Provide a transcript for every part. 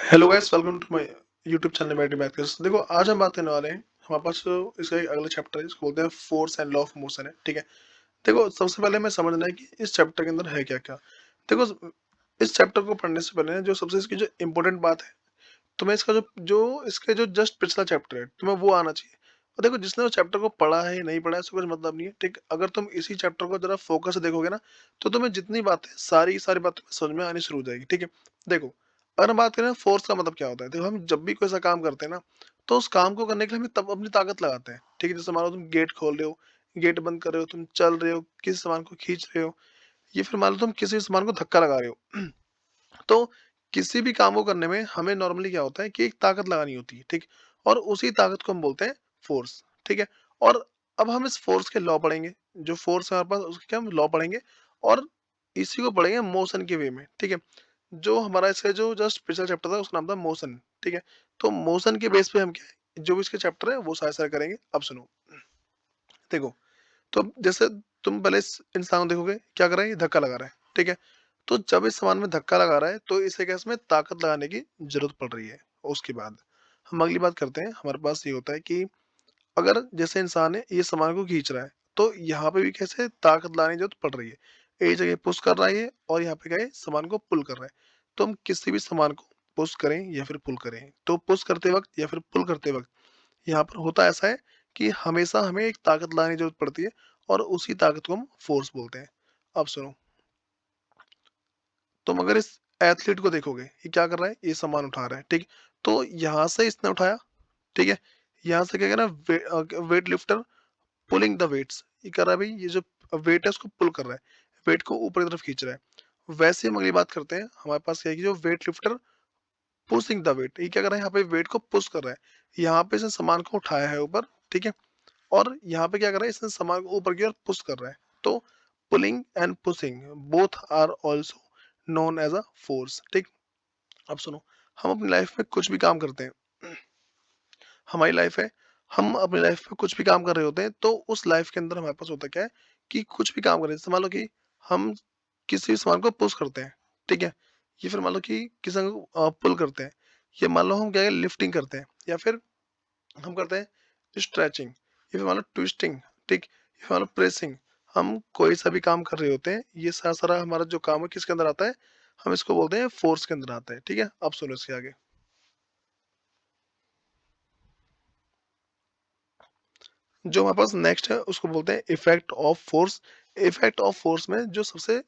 Hello guys, welcome to my YouTube channel battery maths. देखो, आज हम बात करने वाले हैं, हमारे पास इसका एक अगला चैप्टर है जिसको बोलते हैं force and law of motion है। ठीक है। देखो, सबसे पहले हमें समझना है कि इस चैप्टर के अंदर है क्या क्या। देखो, इस चैप्टर को पढ़ने से पहले जो सबसे इसकी जो इम्पोर्टेंट बात है, तुम्हें इसका जो जो इसके जो जस्ट पिछला चैप्टर है, तुम्हें वो आना चाहिए। और देखो, जिसने उस चैप्टर को पढ़ा है नहीं पढ़ा है उसका कुछ मतलब नहीं है। ठीक, अगर तुम इसी चैप्टर को जरा फोकस से देखोगे ना, तो तुम्हें जितनी बातें सारी की सारी बातें समझ में आनी शुरू हो जाएगी। ठीक है। देखो, अगर हम बात करें फोर्स का मतलब क्या होता है, देखो हम जब भी कोई ऐसा काम करते हैं ना, तो उस काम को करने के लिए हम तब अपनी ताकत लगाते हैं। ठीक है। जैसे मान लो तुम गेट खोल रहे हो, गेट बंद कर रहे हो, तुम चल रहे हो, किसी सामान को खींच रहे हो, ये फिर मान लो तुम किसी सामान को धक्का लगा रहे हो। तो किसी भी काम को करने में हमें नॉर्मली क्या होता है कि एक ताकत लगानी होती है। ठीक। और उसी ताकत को हम बोलते हैं फोर्स। ठीक है। और अब हम इस फोर्स के लॉ पढ़ेंगे। जो फोर्स है हमारे पास उसके क्या हम लॉ पढ़ेंगे, और इसी को पढ़ेंगे मोशन के वे में। ठीक है। जो हमारा इसका जो जस्ट पिछला चैप्टर था उसका नाम था मोशन। ठीक है। तो मोशन के बेस पे हम क्या है, जो भी इसके चैप्टर है वो सारे सारे करेंगे। अब सुनो, देखो, तो जैसे तुम पहले इस इंसान को देखोगे, क्या कर रहा है, ये धक्का लगा रहा है। ठीक है। तो जब इस सामान में धक्का लगा रहा है तो इसे क्या इसमें ताकत लगाने की जरूरत पड़ रही है। उसके बाद हम अगली बात करते हैं। हमारे पास ये होता है कि अगर जैसे इंसान है ये सामान को खींच रहा है, तो यहाँ पे भी कैसे ताकत लाने की जरूरत पड़ रही है। एक जगह पुश कर रहा है ये, और यहाँ पे क्या है, सामान को पुल कर रहा है। तो हम किसी भी सामान को पुश करें या फिर पुल करें, तो पुश करते वक्त या फिर पुल करते वक्त यहाँ पर होता ऐसा है कि हमेशा हमें एक ताकत लाने की जरूरत पड़ती है, और उसी ताकत को हम फोर्स बोलते हैं। अब सुनो, तुम अगर इस एथलीट को देखोगे, ये क्या कर रहा है, ये सामान उठा रहा है। ठीक। तो यहाँ से इसने उठाया। ठीक है। यहाँ से क्या कर रहा है, weight lifter pulling the weights, ये कर रहा है भाई, ये जो वेट है उसको पुल कर रहा है, वेट को ऊपर की तरफ खींच रहा है। वैसे हम अगली बात करते हैं, हमारे पास क्या है कि जो weight lifter pushing the weight, ये क्या कर रहा है, यहाँ पे वेट को पुश कर रहा है। यहाँ पे इसने सामान को उठाया है ऊपर। ठीक है। और यहाँ पे क्या कर रहा है, इसने सामान को ऊपर की ओर पुश कर रहा है। तो pulling and pushing both are also known as a force. ठीक। अब सुनो, हम अपनी लाइफ में कुछ भी काम करते हैं, हमारी लाइफ है, हम अपनी लाइफ में कुछ भी काम कर रहे होते हैं, तो उस लाइफ के अंदर हमारे पास होता क्या है कि कुछ भी काम करें, जैसे मान लो कि हम किसी भी सामान को पुश करते हैं। ठीक है। ये फिर मान लो कि किसी को पुल करते हैं, ये मान लो हम क्या है, लिफ्टिंग करते हैं, या फिर हम करते हैं स्ट्रेचिंग, या फिर मान लो ट्विस्टिंग। ठीक। या फिर मान लो प्रेसिंग। हम कोई सा भी काम कर रहे होते हैं, ये सारा सारा हमारा जो काम है किसके अंदर आता है, हम इसको बोलते हैं फोर्स के अंदर आता है। ठीक है। अब सुनो इसके आगे, जो हमारे पास नेक्स्ट है उसको बोलते हैं effect of force. Effect of force में जो सबसे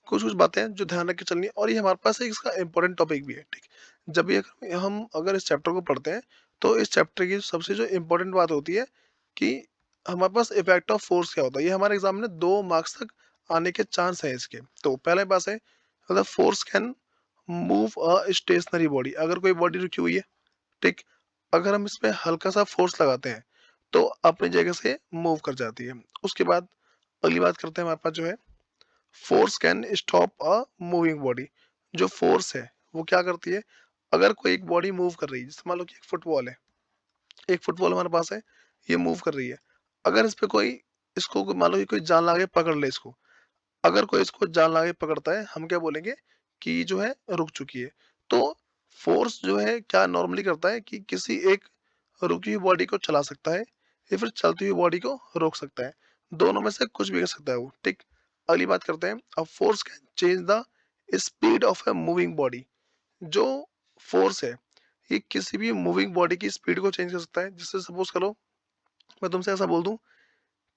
कुछ कुछ बातें हैं जो ध्यान रख के चलनी है, और ये हमारे पास एक इसका इंपॉर्टेंट टॉपिक भी है। ठीक। जब भी हम अगर इस चैप्टर को पढ़ते हैं, तो इस चैप्टर की सबसे जो इम्पोर्टेंट बात होती है कि हमारे पास इफेक्ट ऑफ फोर्स क्या होता है। ये हमारे एग्जाम में 2 मार्क्स तक आने के चांस है इसके। तो पहले पास है, मतलब force can move a stationary body, अगर कोई बॉडी रुकी हुई है। ठीक। अगर हम इसमें हल्का सा फोर्स लगाते हैं, तो अपनी जगह से मूव कर जाती है। उसके बाद अगली बात करते हैं, हमारे पास जो है, force can stop a moving body. जो फोर्स है वो क्या करती है, अगर कोई एक बॉडी मूव कर रही है, जैसे मान लो कि एक फुटबॉल है, एक फुटबॉल हमारे पास है, ये मूव कर रही है। अगर इस पे कोई, इसको मान लो कि कोई जान लगा के पकड़ ले इसको, अगर कोई इसको जान लगा के पकड़ता है, हम क्या बोलेंगे कि जो है रुक चुकी है। तो फोर्स जो है क्या नॉर्मली करता है कि किसी एक रुकी हुई बॉडी को चला सकता है, या फिर चलती हुई बॉडी को रोक सकता है। दोनों में से कुछ भी कर सकता है वो। ठीक। अगली बात करते हैं, अब force can change the speed of a moving body. जो फोर्स है, ये किसी भी मूविंग बॉडी की स्पीड को चेंज कर सकता है। जैसे सपोज करो, मैं तुमसे ऐसा बोल दूं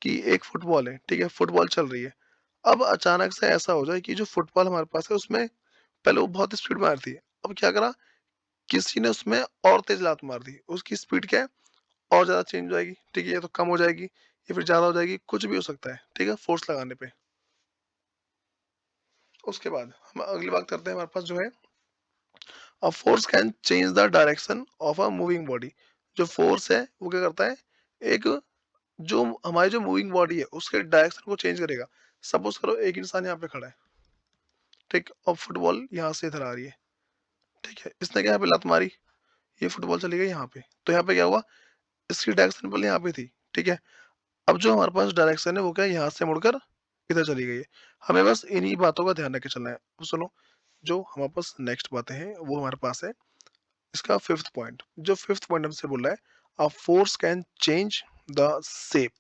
कि एक फुटबॉल है। ठीक है। फुटबॉल चल रही है। अब अचानक से ऐसा हो जाए कि जो फुटबॉल हमारे पास है उसमें पहले वो बहुत स्पीड में आ रही थी, अब क्या करा, किसी ने उसमें और तेज लात मार दी, उसकी स्पीड क्या है, और ज्यादा चेंज हो जाएगी। ठीक है। या तो कम हो जाएगी, या फिर ज्यादा हो जाएगी, कुछ भी हो सकता है। ठीक है, फोर्स लगाने पे। उसके बाद हम अगली बात करते हैं, हमारे पास जो है, a force can change the direction of a moving body. जो फोर्स है वो क्या करता है, एक जो हमारी जो मूविंग बॉडी है उसके डायरेक्शन को चेंज करेगा। सपोज करो एक इंसान यहाँ पे खड़ा है। ठीक। और फुटबॉल यहाँ से इधर आ रही है। ठीक है। इसने क्या यहाँ पे लात मारी, ये फुटबॉल चली गई यहाँ पे, तो यहाँ पे क्या हुआ, इसकी डायरेक्शन पहले यहाँ पे थी। ठीक है। अब जो हमारे पास डायरेक्शन है वो क्या है, यहाँ से मुड़कर इधर चली गई है। हमें बस इन्हीं बातों का ध्यान रख के चलना है। अब सुनो, जो हमारे पास नेक्स्ट बातें हैं वो हमारे पास है, इसका फिफ्थ पॉइंट, जो फिफ्थ पॉइंट हमसे बोल रहा है, a force can change the shape.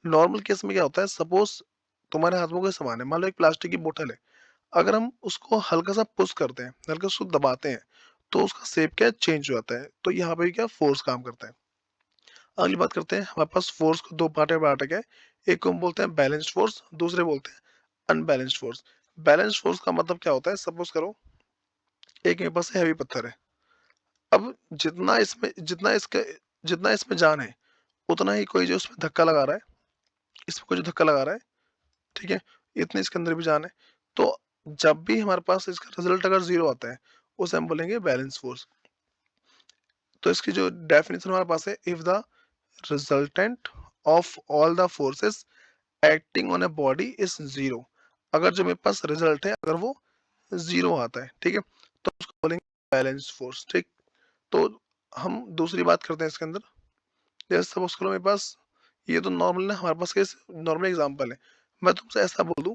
Normal case में क्या होता है, सपोज तुम्हारे हाथ में कोई सामान है, मान लो एक प्लास्टिक की बोतल है, अगर हम उसको हल्का सा पुश करते हैं, हल्का सा दबाते हैं, तो उसका शेप क्या चेंज हो जाता है। तो यहाँ पे भी क्या फोर्स काम करता है। अगली बात करते हैं, हमारे पास फोर्स को दो पार्ट में बांटा गया है। एक को हम बोलते हैं बैलेंस्ड फोर्स, दूसरे बोलते हैं अनबैलेंस्ड फोर्स। बैलेंस्ड फोर्स का मतलब क्या होता है, सपोज करो एक मेरे पास हैवी पत्थर है, अब जितना इसमें जान है, उतना ही कोई जो उसमें धक्का लगा रहा है, इसमें कोई जो धक्का लगा रहा है, ठीक है, इतने इसके अंदर भी जान है। तो जब भी हमारे पास इसका रिजल्ट अगर जीरो आता है, उसे हम बोलेंगे बैलेंस फोर्स। तो इसकी जो डेफिनेशन हमारे पास है, if the resultant of all the forces acting on A body is zero. अगर जो मेरे पास रिजल्ट है, अगर वो जीरो आता है, ठीक है, तो उसको बोलेंगे बैलेंस फोर्स। ठीक, तो हम दूसरी बात करते हैं इसके अंदर। जैसे सपोज करो मेरे पास, ये तो नॉर्मल ना, हमारे पास केस नॉर्मल एग्जांपल है। मैं तुमसे ऐसा बोल दूं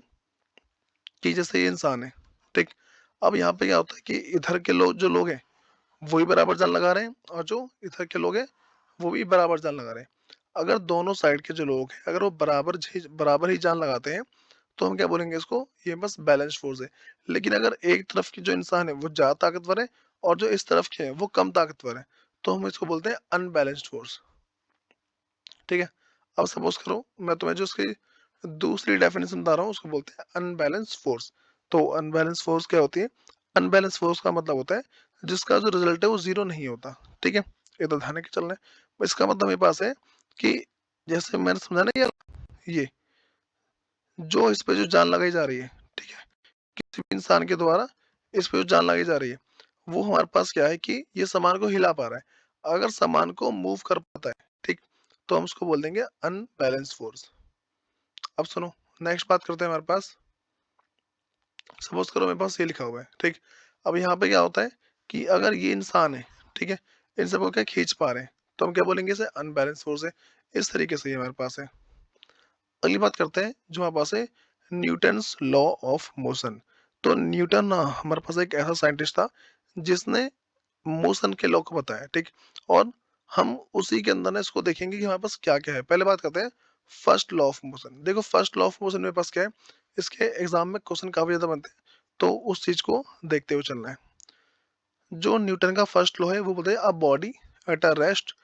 कि जैसे ये इंसान है, ठीक, अब यहाँ पे क्या होता है कि इधर के लोग हैं, वो भी बराबर जान लगा रहे हैं, और जो इधर के लोग हैं, वो भी बराबर जान लगा रहे हैं। अगर दोनों साइड के जो लोग हैं, अगर वो बराबर ही जान लगाते हैं, तो हम क्या बोलेंगे इसको, ये बस बैलेंस फोर्स है। लेकिन अगर एक तरफ की जो इंसान है वो ज्यादा ताकतवर है, और जो इस तरफ के हैं वो कम ताकतवर है, तो हम इसको बोलते हैं अनबैलेंस्ड फोर्स। ठीक है, अब सपोज करो मैं तुम्हें जो उसकी दूसरी डेफिनेशन बता रहा हूँ, उसको बोलते हैं अनबैलेंस फोर्स। तो अनबैलेंस फोर्स क्या होती है, अनबैलेंस फोर्स का मतलब होता है जिसका जो रिजल्ट है वो जीरो नहीं होता। ठीक है, ये तो ध्यान के चलना है। इसका मतलब मेरे पास है कि जैसे मैंने समझा ना, ये जो इस पे जो जान लगाई जा रही है, ठीक है, किसी भी इंसान के द्वारा इस पे जो जान लगाई जा रही है, वो हमारे पास क्या है कि ये सामान को हिला पा रहा है, अगर सामान को मूव कर पाता है, ठीक, तो हम उसको बोल देंगे अनबैलेंस फोर्स। अब सुनो, नेक्स्ट बात करते हैं। हमारे पास सपोज करो मेरे पास ये लिखा हुआ है, ठीक, अब यहाँ पे क्या होता है कि अगर ये इंसान है, ठीक है, इन सबको क्या खींच पा रहे हैं, तो हम क्या बोलेंगे, इसे अनबैलेंस फोर्स है। इस तरीके से ये हमारे पास है। अगली बात करते हैं, जो हमारे पास है न्यूटन्स लॉ ऑफ मोशन। तो न्यूटन हमारे पास एक ऐसा साइंटिस्ट था जिसने मोशन के लॉ को बताया, ठीक, और हम उसी के अंदर ना इसको देखेंगे कि हमारे पास क्या क्या है। पहले बात करते हैं फर्स्ट लॉ ऑफ मोशन। देखो फर्स्ट लॉ ऑफ मोशन मेरे पास क्या है, इसके एग्जाम में क्वेश्चन काफी ज्यादा बनते हैं, तो उस चीज को देखते हुए चलना है। जो न्यूटन का फर्स्ट लॉ है वो बोलते हैं a body at a rest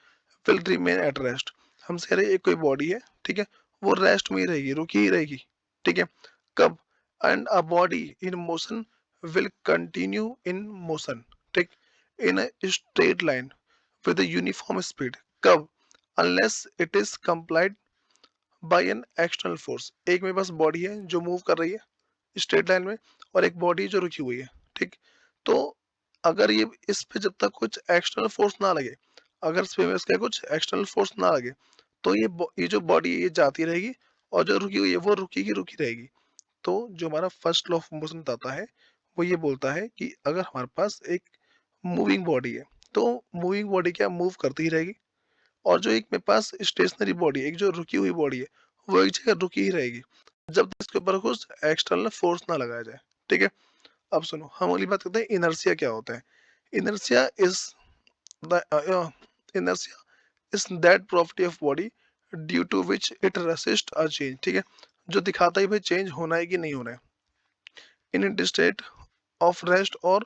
will remain at rest. हमसे कह रहे हैं एक कोई बॉडी है, ठीक है, वो रेस्ट में ही रहेगी, रुकी ही रहेगी, ठीक है, कब, and a body in motion will continue in motion, ठीक, in a straight line with a uniform speed, कब, unless it is complied by an external force. एक मेरे पास बॉडी है जो मूव कर रही है स्ट्रेट लाइन में, और एक बॉडी जो रुकी हुई है, ठीक, तो अगर ये इस पे जब तक कुछ एक्सटर्नल फोर्स ना लगे, अगर इस पे इसका कुछ एक्सटर्नल फोर्स ना लगे, तो ये जो बॉडी है ये जाती रहेगी, और जो रुकी हुई है वो रुकी रहेगी। तो जो हमारा फर्स्ट लॉ ऑफ मोशन बताता है, वो ये बोलता है कि अगर हमारे पास एक मूविंग बॉडी है, तो मूविंग बॉडी क्या मूव करती ही रहेगी, और जो एक मेरे पास स्टेशनरी बॉडी है, एक जो रुकी हुई बॉडी है, वो एक जगह रुकी ही रहेगी, जब तक इसके ऊपर कुछ एक्सटर्नल फोर्स ना लगाया जाए। ठीक है, अब सुनो, हम अगली बात करते हैं इनर्शिया क्या होता है। Inertia is the inertia is that property of body due to which it resist a change. ठीक है, जो दिखाता है भाई चेंज होना है कि नहीं होना है, in it state of rest और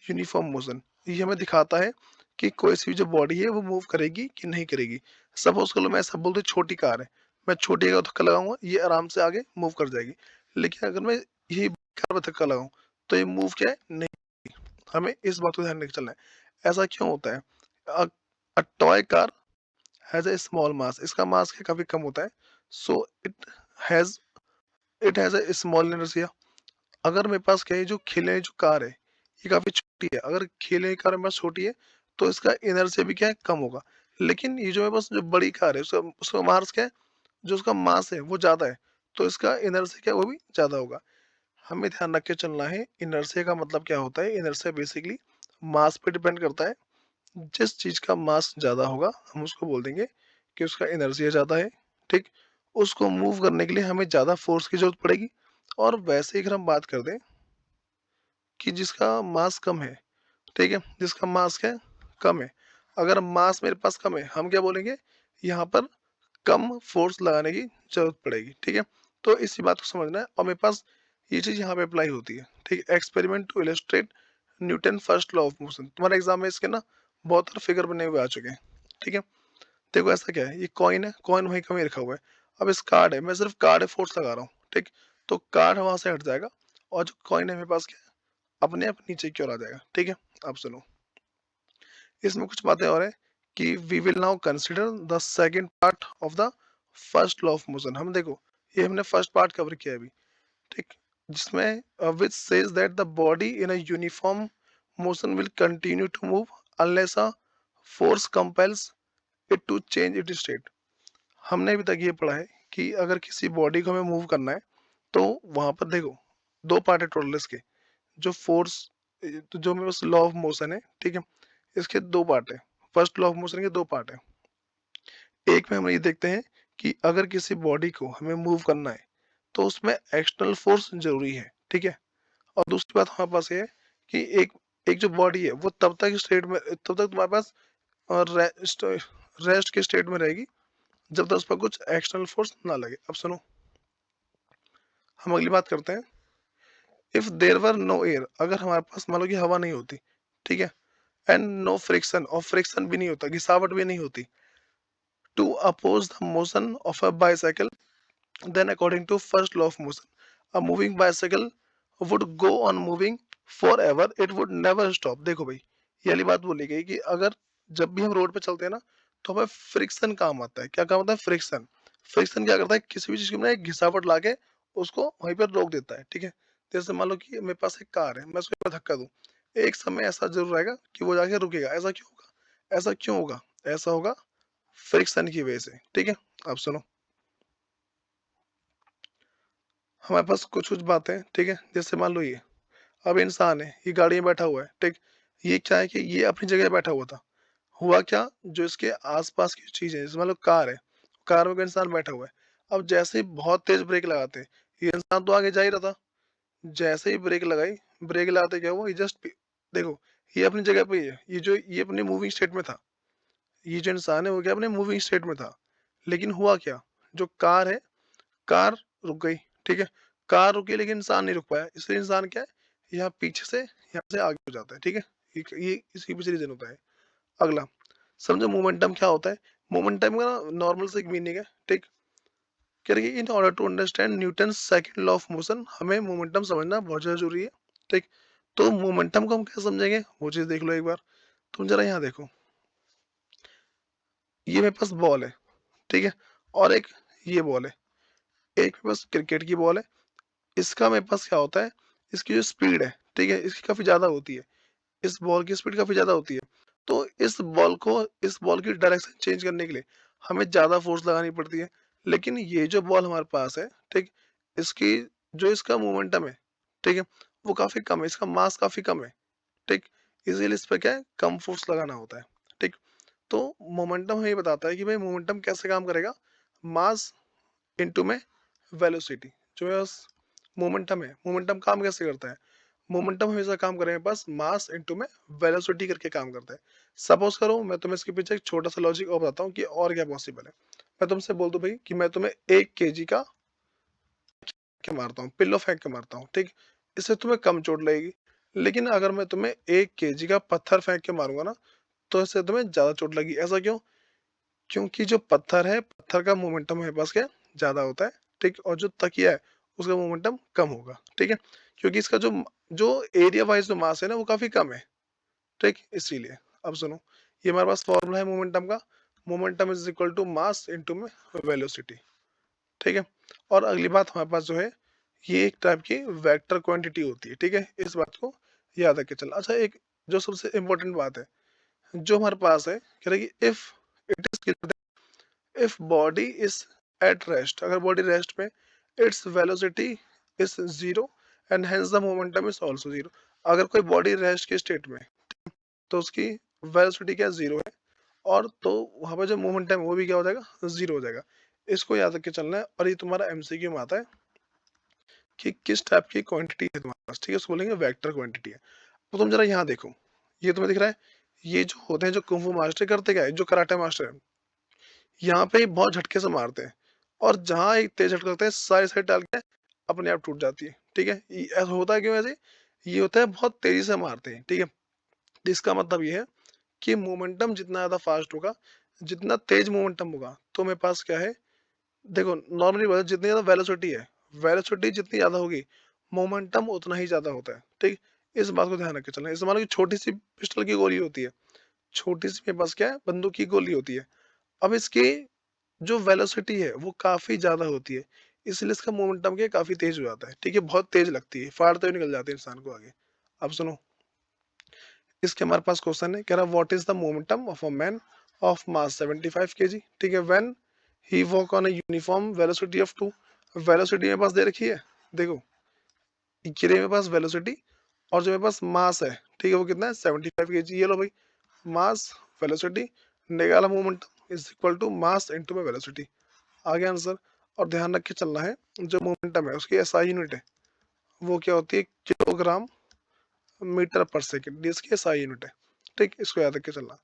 यूनिफॉर्म मोशन। ये हमें दिखाता है कि कोई सी भी जो बॉडी है वो मूव करेगी कि नहीं करेगी। सपोज कर लो मैं ऐसा बोल दूं छोटी कार है, मैं छोटी का धक्का लगाऊंगा, ये आराम से आगे मूव कर जाएगी। लेकिन अगर मैं यही कार पर धक्का लगाऊं, तो ये मूव क्या है, नहीं। हमें इस बात को ध्यान रख चलना है। ऐसा क्यों होता है, a toy car has a small mass, इसका मास काफी कम होता है, so has it has a small inertia. अगर मेरे पास क्या है, जो खेलने जो कार है ये काफी छोटी है, अगर खेलने की कार मेरे पास छोटी है, तो इसका इनर्शिया भी क्या है, कम होगा। लेकिन ये जो मेरे पास जो बड़ी कार है, उसका उसका मास क्या है, जो उसका मास है वो ज्यादा है, तो इसका इनर्शिया क्या है, वो भी ज्यादा होगा। हमें ध्यान रख के चलना है, इनर्शिया का मतलब क्या होता है। इनर्शिया बेसिकली मास पे डिपेंड करता है। जिस चीज का मास ज्यादा होगा, हम उसको बोल देंगे कि उसका इनर्शिया ज्यादा है। ठीक, उसको मूव करने के लिए हमें ज्यादा फोर्स की जरूरत पड़ेगी। और वैसे ही अगर हम बात कर दें कि जिसका मास कम है, ठीक है, जिसका मास क्या है, कम है। अगर मास मेरे पास कम है, हम क्या बोलेंगे, यहाँ पर कम फोर्स लगाने की ज़रूरत पड़ेगी, ठीक है? तो इसी बात को समझना है और मेरे पास ये चीज़ यहाँ पे अप्लाई होती है, ठीक है? Experiment to illustrate Newton first law of motion. तुम्हारे एग्ज़ाम में इसके ना बहुत सारे फिगर बने हुए आ चुके हैं, ठीक है? देखो ऐसा क्या है, ये कॉइन है, कॉइन वहीं का वहीं रखा हुआ है। अब इस कार्ड है, मैं सिर्फ़ कार्ड है फोर्स लगा रहा हूँ, ठीक? तो कार्ड वहाँ से हट जाएगा और जो कॉइन है मेरे पास क्या है, अपने आप नीचे की ओर आ जाएगा, ठीक है? अब सुनो, इसमें कुछ बातें और हैं कि we will now consider the second part of the first law of motion. हम देखो, ये हमने फर्स्ट पार्ट कवर किया अभी, ठीक? जिसमें which says that the body in a uniform motion will continue to move unless a force compels it to change its state. हमने अभी तक ये पढ़ा है कि अगर किसी बॉडी को हमें मूव करना है, तो वहां पर देखो, दो पार्ट है टोटल इसके। जो फोर्स, तो जो मेरे पास लॉ ऑफ मोशन है, ठीक है, इसके दो पार्ट है। फर्स्ट लॉ ऑफ मोशन के दो पार्ट है। एक में हम ये देखते हैं कि अगर किसी बॉडी को हमें मूव करना है, तो उसमें एक्सटर्नल फोर्स जरूरी है, ठीक है? और दूसरी बात हमारे पास ये है कि एक एक जो बॉडी है वो तब तक स्टेट में, तब तक तुम्हारे पास रेस्ट रेस्ट के स्टेट में रहेगी जब तक उस पर कुछ एक्सटर्नल फोर्स ना लगे। अब सुनो, हम अगली बात करते हैं। If there were no air, अगर हमारे पास मान लो कि हवा नहीं होती, ठीक है, एंड नो फ्रिक्शन, और फ्रिक्शन भी नहीं होता, घिसावट भी नहीं होती, to oppose the motion of a bicycle, then according to first law of motion, a moving bicycle would go on moving forever, it would never stop। देखो भाई, ये वाली बात बोली गई कि अगर जब भी हम रोड पे चलते हैं ना, तो हमें फ्रिक्शन काम आता है। क्या काम आता है? फ्रिक्शन। फ्रिक्शन क्या करता है? किसी भी चीज की ना एक घिसावट लाके उसको वहीं पर रोक देता है, ठीक है? जैसे मान लो कि मेरे पास एक कार है, मैं उसको एक बार धक्का दूं, एक समय ऐसा जरूर आएगा कि वो जाके रुकेगा। ऐसा क्यों होगा? ऐसा क्यों होगा? ऐसा होगा फ्रिक्शन की वजह से, ठीक है? अब सुनो, हमारे पास कुछ कुछ बातें, ठीक है, जैसे मान लो ये, अब इंसान है, ये गाड़ी में बैठा हुआ है, ठीक? ये क्या है कि ये अपनी जगह बैठा हुआ था। हुआ क्या, जो इसके आसपास की चीज है, जैसे मान लो कार है, कार में कोई इंसान बैठा हुआ है। अब जैसे ही बहुत तेज ब्रेक लगाते हैं, ये इंसान तो आगे जा ही रहा था। जैसे ही ब्रेक लगाई, ब्रेक लगाते क्या हुआ, ये जस्ट देखो, ये अपनी जगह पे ही है, ये अपनी मूविंग स्टेट में था। ये जो इंसान है वो क्या, अपने मूविंग स्टेट में था। लेकिन हुआ क्या, जो कार है, कार रुक गई, ठीक है? कार रुकी लेकिन इंसान नहीं रुक पाया, इसलिए इंसान क्या है, यहाँ पीछे से यहाँ से आगे हो जाता है, ठीक है? ये इसकी पीछे रीजन होता है। अगला, समझो मोमेंटम क्या होता है। मोमेंटम का नॉर्मल से एक मीनिंग है, ठीक? कह रही है in order to understand Newton second law of motion, हमें मोमेंटम समझना बहुत ज्यादा जरूरी है, ठीक? तो मोमेंटम को हम कैसे समझेंगे, वो चीज देख लो एक बार। तुम जरा यहाँ देखो, ये मेरे पास बॉल है, ठीक है, और एक ये बॉल है, एक मेरे पास क्रिकेट की बॉल है। इसका मेरे पास क्या होता है, इसकी जो स्पीड है, ठीक है, इसकी काफी ज्यादा होती है। इस बॉल की स्पीड काफी ज्यादा होती है। तो इस बॉल की डायरेक्शन चेंज करने के लिए हमें ज्यादा फोर्स लगानी पड़ती है। लेकिन ये जो बॉल हमारे पास है, ठीक, इसकी जो इसका मोमेंटम है, ठीक है, वो काफी कम है, इसका मास काफी कम है, ठीक? इसीलिए इस पे क्या है, कम फोर्स लगाना होता है, ठीक? तो मोमेंटम हमें ये बताता है कि भाई मोमेंटम कैसे काम करेगा। मास इनटू में वेलोसिटी, जो है मोमेंटम है, मोमेंटम काम कैसे करता है? मोमेंटम हमेशा काम करेगा बस मास इनटू में वेलोसिटी करके काम करता है। सपोज करो मैं तुम्हें इसके पीछे एक छोटा सा लॉजिक और बताता हूँ कि और क्या पॉसिबल है। मैं तुमसे बोल दूं भाई कि मैं तुम्हें 1 kg का के मारता हूँ, पिल्लो फेंक के मारता हूँ, ठीक? इससे तुम्हें कम चोट लगेगी। लेकिन अगर मैं तुम्हें 1 kg का पत्थर फेंक के मारूंगा ना, तो इससे तुम्हें ज्यादा चोट लगेगी। ऐसा क्यों? क्योंकि जो पत्थर है, पत्थर का मोमेंटम मेरे पास क्या ज्यादा होता है, ठीक? और जो तकिया है, उसका मोमेंटम कम होगा, ठीक है? क्योंकि इसका जो जो एरिया वाइज जो मास है ना, वो काफी कम है, ठीक? इसीलिए अब सुनो, ये हमारे पास फॉर्मूला है मोमेंटम का। Momentum is equal to mass into में वेलोसिटी, ठीक है? और अगली बात हमारे पास जो है, ये एक टाइप की वेक्टर क्वांटिटी होती है, ठीक है? इस बात को याद रख के चलना। अच्छा, एक जो सबसे इम्पोर्टेंट बात है जो हमारे पास है, कह रहे कि if it is, if body is at rest, अगर बॉडी रेस्ट में, its velocity is zero and hence the momentum is also zero. अगर कोई बॉडी रेस्ट के स्टेट में, तो उसकी वेलोसिटी क्या जीरो है, और तो वहां पर जो मोमेंटम है वो भी क्या हो जाएगा, जीरो हो जाएगा। इसको याद रख के चलना है। और ये तुम्हारा एमसीक्यू में आता है कि किस टाइप की क्वांटिटी है तुम्हारे पास, ठीक है? उसको बोलेंगे वेक्टर क्वांटिटी है। तो तुम जरा यहाँ देखो, ये तुम्हें दिख रहा है, ये जो होते हैं, जो कुंफू मास्टर करते क्या है, जो कराटे मास्टर है, यहाँ पे बहुत झटके से मारते हैं, और जहाँ एक तेज झटका लगता है सारी साइड डाल के अपने आप टूट जाती है, ठीक है। ऐसा होता है क्यों ऐसे? ये होता है बहुत तेजी से मारते हैं, ठीक है। तो इसका मतलब ये है कि मोमेंटम जितना ज्यादा फास्ट होगा, जितना तेज मोमेंटम होगा, तो मेरे पास क्या है, देखो नॉर्मली बात है, जितनी ज्यादा वेलोसिटी है, वेलोसिटी जितनी ज्यादा होगी, मोमेंटम उतना ही ज्यादा होता है, ठीक। इस बात को ध्यान रख के चलना। इस मान लो कि छोटी सी पिस्टल की गोली होती है, छोटी सी मेरे पास क्या है, बंदूक की गोली होती है। अब इसकी जो वेलोसिटी है वो काफी ज्यादा होती है, इसलिए इसका मोमेंटम क्या है, काफी तेज हो जाता है, ठीक है। बहुत तेज लगती है, फाड़ते हुए निकल जाते हैं इंसान को आगे। अब सुनो, इसके हमारे पास क्वेश्चन है, कह रहा what is the momentum of a man of mass 75 kg, ठीक है, when he walk on a uniform velocity of 2। Velocity मेरे पास दे रखी है, देखो ये रही मेरे पास वेलोसिटी, और जो मेरे पास मास है, ठीक है, वो कितना है 75 kg। ये लो भाई, मास वेलोसिटी निकाला momentum is equal to mass into में वेलोसिटी, आ गया आंसर। और ध्यान रख के चलना है, जो मोमेंटम है उसकी एसआई यूनिट है, वो क्या होती है, किलोग्राम मीटर पर सेकंड, इसकी एसआई यूनिट है, ठीक, इसको याद रख के चलना।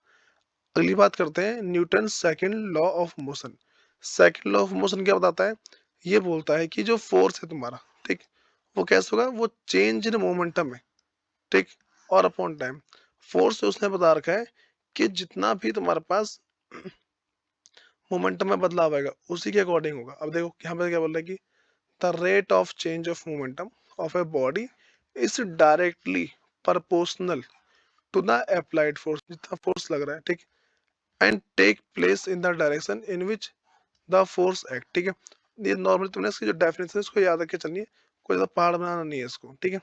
अगली बात करते हैं, Newton second law of motion. Second law of motion क्या बताता है? ये बोलता है कि जो फोर्स है तुम्हारा, ठीक, वो कैसे होगा, वो चेंज इन मोमेंटम है, ठीक, और अपॉन टाइम। फोर्स उसने बता रखा है कि जितना भी तुम्हारे पास मोमेंटम में बदलाव आएगा, उसी के अकॉर्डिंग होगा। अब देखो यहाँ पे क्या बोल रहा है कि the rate of change of momentum of a body is directly proportional to the applied force, जितना फोर्स लग रहा है, ठीक, and take place in the direction in which the force act, ठीक है। ये नॉर्मली तुमने इसकी जो डेफिनेशन है इसको याद रख के चलनी है, कोई ज्यादा पहाड़ बनाना नहीं है इसको, ठीक है।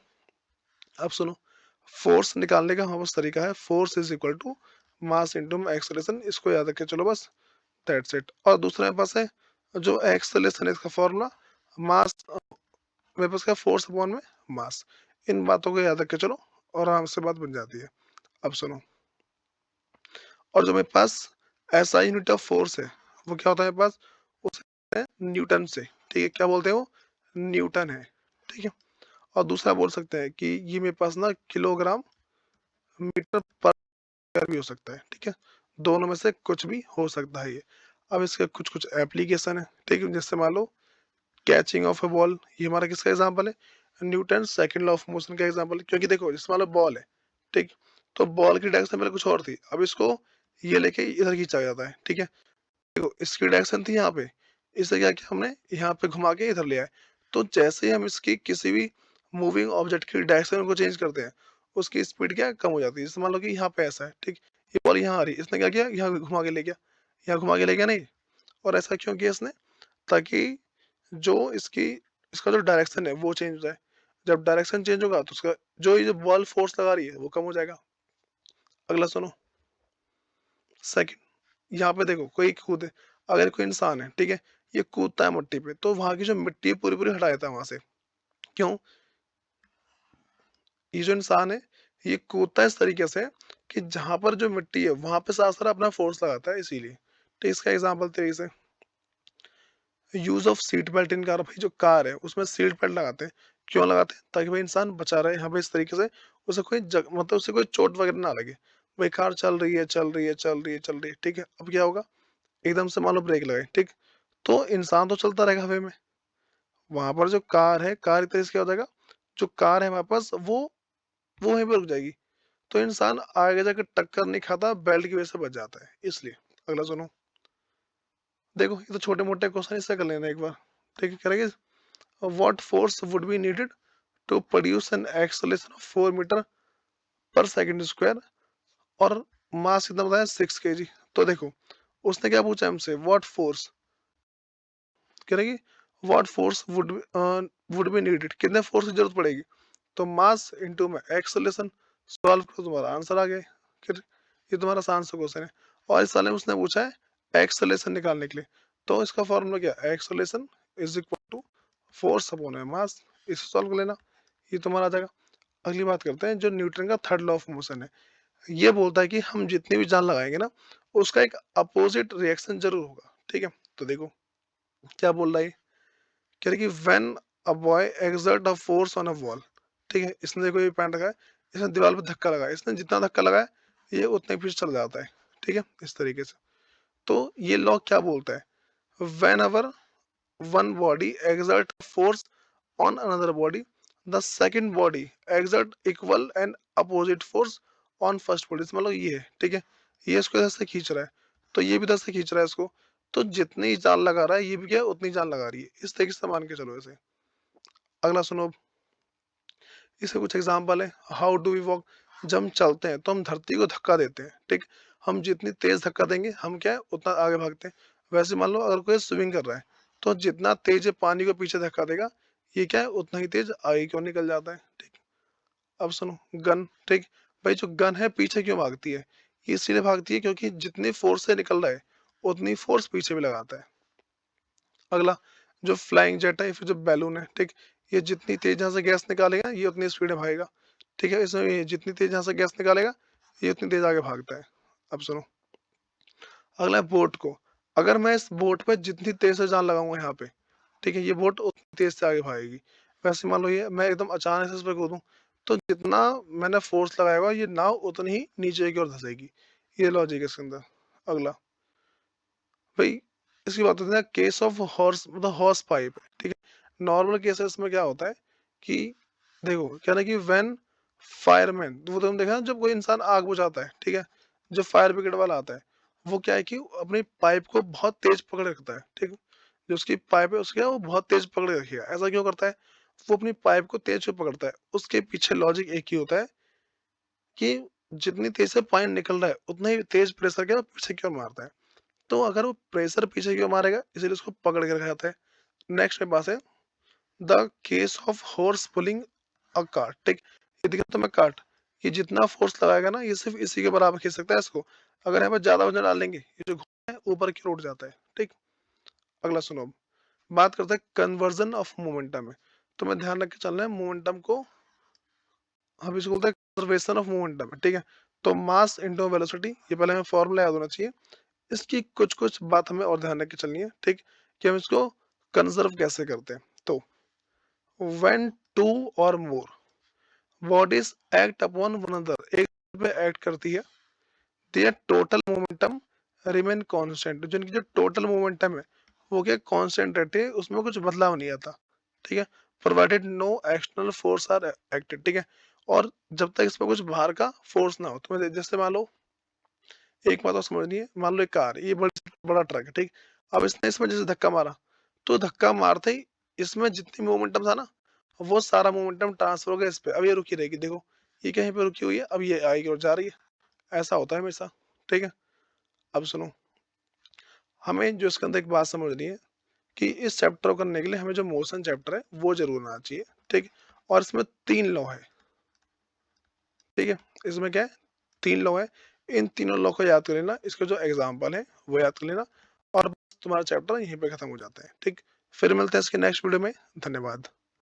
अब सुनो, फोर्स निकालने का हमारे पास तरीका है, force is equal to mass into acceleration, इसको याद रख के चलो बस, दैट्स इट। और दूसरा मेरे पास है जो एक्सेलरेशन है, इसका फॉर्मूला मास, मेरे पास क्या, फोर्स अपॉन में मास। इन बातों को याद रख के चलो और आराम से बात बन जाती है। अब सुनो, और जो मेरे पास ऐसा यूनिट ऑफ फोर्स है, वो क्या होता है मेरे पास, उसे न्यूटन से, ठीक है, क्या बोलते हैं वो, न्यूटन है, ठीक है। और दूसरा बोल सकते हैं कि ये मेरे पास ना किलोग्राम मीटर पर स्क्वायर भी हो सकता है, ठीक है। दोनों में से कुछ भी हो सकता है ये। अब इसके कुछ कुछ एप्लीकेशन है, ठीक है, जैसे मान लो कैचिंग ऑफ ए बॉल, ये हमारा किसका एग्जांपल है, Newton second law of motion का एग्जांपल है। क्योंकि देखो जैसे मान लो बॉल है, ठीक, तो बॉल की डायरेक्शन पहले कुछ और थी, अब इसको ये लेके इधर खींचा जाता है, ठीक है। देखो इसकी डायरेक्शन थी यहाँ पे, इसे क्या किया हमने, यहाँ पे घुमा के इधर ले आए। तो जैसे ही हम इसकी किसी भी मूविंग ऑब्जेक्ट की डायरेक्शन को चेंज करते हैं, उसकी स्पीड क्या कम हो जाती है। जैसे मान लो कि यहाँ पे ऐसा है, ठीक, ये बॉल यहाँ आ रही है, इसने क्या किया, यहाँ घुमा के ले गया, यहाँ घुमा के ले गया नहीं। और ऐसा क्यों किया इसने, ताकि जो इसकी इसका जो डायरेक्शन है वो चेंज हो जाए। जब डायरेक्शन चेंज होगा तो उसका जो ये जो बॉल फोर्स लगा रही है वो कम हो जाएगा। अगला सुनो, सेकंड, यहाँ पे देखो कोई कूद है, अगर कोई इंसान है, ठीक है, ये कूदता है मिट्टी पे, तो वहां की जो मिट्टी है पूरी पूरी हटा देता है वहां से। क्यों? ये जो इंसान है, ये कूदता है इस तरीके से कि जहां पर जो मिट्टी है वहां पे साथ साथ अपना फोर्स लगाता है, इसीलिए। तो इसका एग्जाम्पल तरीके से, use of seat belt in car, भाई जो कार है उसमें सीट बेल्ट लगाते हैं, क्यों लगाते हैं, ताकि भाई इंसान बचा रहे यहाँ पे, इस तरीके से उसे कोई मतलब उसे कोई चोट वगैरह ना लगे। भाई कार चल रही है, चल रही है, चल रही है, चल रही है, ठीक है, अब क्या होगा, एकदम से मान लो ब्रेक लगाए, ठीक, तो इंसान तो चलता रहेगा हवा में, वहां पर जो कार है, कार एक तरीके से क्या हो जाएगा, जो कार है हमारे पास वो वहीं पर रुक जाएगी। तो इंसान आगे जाकर टक्कर नहीं खाता, बेल्ट की वजह से बच जाता है, इसलिए। अगला सुनो, देखो ये तो छोटे मोटे क्वेश्चन, इससे कर लेना एक बार, ठीक है, करेंगे। What force would be needed to produce an acceleration of 4 metre per second square, और मास कितना बताया, 6 kg। तो देखो उसने क्या पूछा हमसे, व्हाट फोर्स, करेंगे, what force would be needed, कितने फोर्स की जरूरत पड़ेगी, तो मास इंटू में एक्सेलरेशन, सॉल्व करो तुम्हारा आंसर आ गया। फिर ये तुम्हारा आसान सा क्वेश्चन है। और इस साल में उसने पूछा है एक्सेलरेशन निकालने के लिए, तो इसका फॉर्मूला क्या, acceleration is equal to force upon mass, इसे सॉल्व कर लेना, ये तुम्हारा आ जाएगा। अगली बात करते हैं, जो न्यूटन का थर्ड लॉ ऑफ मोशन है, ये बोलता है कि हम जितनी भी जान लगाएंगे ना, उसका एक अपोजिट रिएक्शन जरूर होगा, ठीक है। तो देखो क्या बोल रहा है, कह रही कि when a boy exert a force on a wall, ठीक है, इसने देखो ये पॉइंट रखा है, इसने दीवार पे धक्का लगाया, इसने जितना धक्का लगाया ये उतने पीछे चला जाता है, ठीक है? इस तरीके से। तो ये लॉ क्या बोलता है? Whenever one body exert force on another body, the second body exert equal and opposite force on first body। मतलब ये है, ठीक है? ये इसको इधर से खींच रहा है, तो ये भी इधर से खींच रहा है इसको, तो जितनी जान लगा रहा है ये भी क्या है, उतनी जान लगा रही है। इस तरीके से मान के चलो ऐसे। अगला सुनो, इसके कुछ एग्जाम्पल है। How do we walk? जब हम चलते हैं तो हम धरती को धक्का देते हैं, ठीक? हम जितनी तेज धक्का देंगे हम क्या है उतना आगे भागते हैं। वैसे मान लो अगर कोई स्विमिंग कर रहा है, तो जितना तेज ये पानी को पीछे धक्का देगा, ये क्या है उतना ही तेज आगे क्यों निकल जाता है, ठीक? अब सुनो, गन, ठीक? भाई जो गन है पीछे क्यों भागती है? ये इसलिए भागती है क्योंकि जितनी फोर्स से निकल रहा है उतनी फोर्स पीछे भी लगाता है। अगला, जो फ्लाइंग जेट है, फिर जो बैलून है, ठीक? ये जितनी तेज यहाँ से गैस निकालेगा ये उतनी स्पीड में भागेगा, ठीक है? इसमें ये जितनी तेज यहाँ से गैस निकालेगा ये उतनी तेज आगे भागता है। अब सुनो, अगला है बोट को। अगर मैं इस बोट पे जितनी तेज से जान लगाऊंगा यहाँ पे, ठीक है, ये बोट उतनी तेज से आगे भागेगी। वैसे मान लो ये मैं एकदम अचानक से इस पे कूदूं, तो जितना मैंने फोर्स लगाया होगा ये नाव उतनी ही नीचे की ओर धंसेगी। ये लॉजिक है इसके अंदर। अगला, भाई इसकी बात होती है केस ऑफ हॉर्स, मतलब हॉर्स पाइप, ठीक है? नॉर्मल केसेस में क्या होता है कि देखो क्या ना कि व्हेन फायरमैन, वो तुम देखा ना जब कोई इंसान आग बुझाता है, ठीक है, जब फायर ब्रिगेड वाला आता है, वो क्या है कि अपनी पाइप को बहुत तेज पकड़ रखता है, ठीक है? जो उसकी पाइप है उसके वो बहुत तेज पकड़ के रखिएगा। ऐसा क्यों करता है? वो अपनी पाइप को तेज क्यों पकड़ता है? उसके पीछे लॉजिक एक ही होता है कि जितनी तेज से पानी निकल रहा है उतना ही तेज प्रेशर क्या पीछे क्यों मारता है। तो अगर वो प्रेशर पीछे क्यों मारेगा इसीलिए उसको पकड़ के रखा जाता है। नेक्स्ट मेरे पास है the case of horse pulling a cart, ठीक? ये दिखा तो मैं कार्ट, ये जितना फोर्स लगाएगा ना ये सिर्फ इसी के बराबर खींच सकता है इसको। अगर यहाँ पर ज्यादा वजन डालेंगे ये जो घोड़ा है ऊपर की ओर उठ जाता है, ठीक? अगला सुनो, अब बात करते हैं कन्वर्जन ऑफ मोमेंटम में। तो मैं ध्यान रख के चलना है मोमेंटम को, हम इसको बोलते हैं कंजर्वेशन ऑफ मोमेंटम, ठीक है? तो मास इनटू वेलोसिटी, ये पहले हमें फॉर्मूला याद होना चाहिए। इसकी कुछ कुछ बात हमें और ध्यान रख के चलनी है, ठीक? कि हम इसको कंजर्व कैसे करते हैं। तो when two or more bodies act upon one another, एक पे एक्ट करती है, their total momentum remain constant. जिनकी जो टोटल मोमेंटम है वो क्या कांस्टेंट रहती है, उसमें कुछ बदलाव नहीं आता, ठीक है? Provided no external force are acted, ठीक है? और जब तक इसमें कुछ बाहर का फोर्स ना हो, तो जैसे मान लो एक बात और समझनी है, मान लो एक कार, ये बड़ा ट्रक है, ठीक? अब इसने इसमें जैसे धक्का मारा, तो धक्का मारते ही इसमें जितनी मोमेंटम था ना, वो सारा मोमेंटम ट्रांसफर हो गया इस पे। अब ये रुकी रहेगी, देखो ये कहीं पे रुकी हुई है, अब ये आएगी और जा रही है। ऐसा होता है हमेशा, ठीक है? अब सुनो, हमें जो इसके अंदर एक बात समझनी है कि इस चैप्टर को करने के लिए हमें जो मोशन चैप्टर है वो जरूर आना चाहिए, ठीक? और इसमें 3 लॉ है, ठीक है? इसमें क्या है, 3 लॉ है। इन तीनों लॉ को याद कर लेना, इसके जो एग्जाम्पल है वो याद कर लेना, और तुम्हारा चैप्टर यहीं पे खत्म हो जाता है, ठीक? फिर मिलते हैं इसके नेक्स्ट वीडियो में। धन्यवाद।